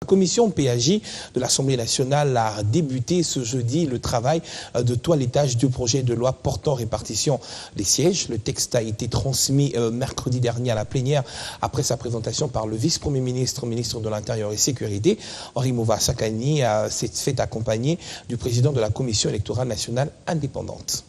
La commission PAJ de l'Assemblée nationale a débuté ce jeudi le travail de toilettage du projet de loi portant répartition des sièges. Le texte a été transmis mercredi dernier à la plénière après sa présentation par le vice-premier ministre, ministre de l'Intérieur et Sécurité. Henri Mouva Sakani s'est fait accompagner du président de la commission électorale nationale indépendante.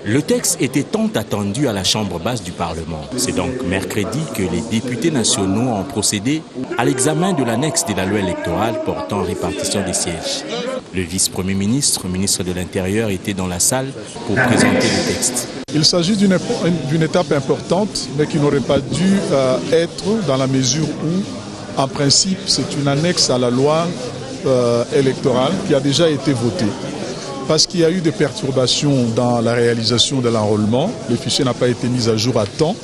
Le texte était tant attendu à la Chambre basse du Parlement. C'est donc mercredi que les députés nationaux ont procédé à l'examen de l'annexe de la loi électorale portant répartition des sièges. Le vice-premier ministre, ministre de l'Intérieur, était dans la salle pour présenter le texte. Il s'agit d'une étape importante, mais qui n'aurait pas dû être dans la mesure où, en principe, c'est une annexe à la loi électorale qui a déjà été votée. Parce qu'il y a eu des perturbations dans la réalisation de l'enrôlement, le fichier n'a pas été mis à jour à temps.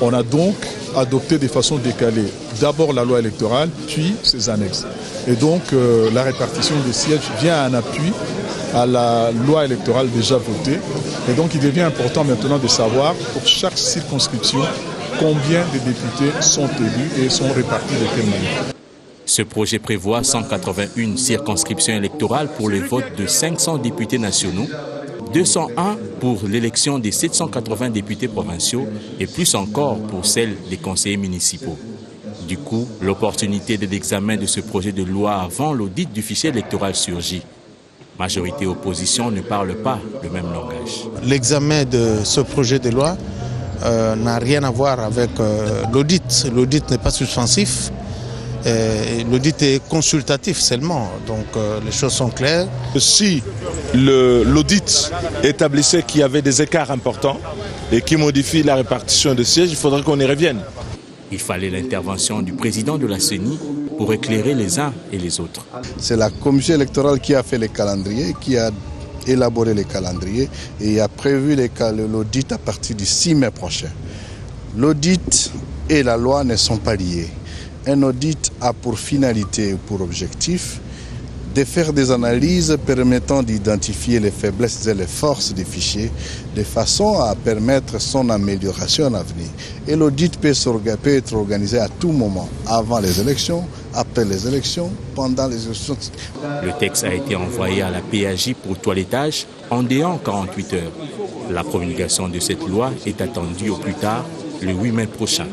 On a donc adopté de façon décalée d'abord la loi électorale, puis ses annexes. Et donc la répartition des sièges vient en appui à la loi électorale déjà votée. Et donc il devient important maintenant de savoir pour chaque circonscription combien de députés sont élus et sont répartis de quelle manière. Ce projet prévoit 181 circonscriptions électorales pour le vote de 500 députés nationaux, 201 pour l'élection des 780 députés provinciaux et plus encore pour celle des conseillers municipaux. Du coup, l'opportunité de l'examen de ce projet de loi avant l'audit du fichier électoral surgit. Majorité et opposition ne parlent pas le même langage. L'examen de ce projet de loi n'a rien à voir avec l'audit. L'audit n'est pas suspensif. L'audit est consultatif seulement, donc les choses sont claires. Si l'audit établissait qu'il y avait des écarts importants et qui modifie la répartition des sièges, il faudrait qu'on y revienne. Il fallait l'intervention du président de la CENI pour éclairer les uns et les autres. C'est la commission électorale qui a fait les calendriers, qui a élaboré les calendriers et a prévu l'audit à partir du 6 mai prochain. L'audit et la loi ne sont pas liés. Un audit a pour finalité et pour objectif de faire des analyses permettant d'identifier les faiblesses et les forces des fichiers de façon à permettre son amélioration à l'avenir. Et l'audit peut être organisé à tout moment, avant les élections, après les élections, pendant les élections. Le texte a été envoyé à la PAJ pour toilettage en dehors 48 heures. La promulgation de cette loi est attendue au plus tard le 8 mai prochain.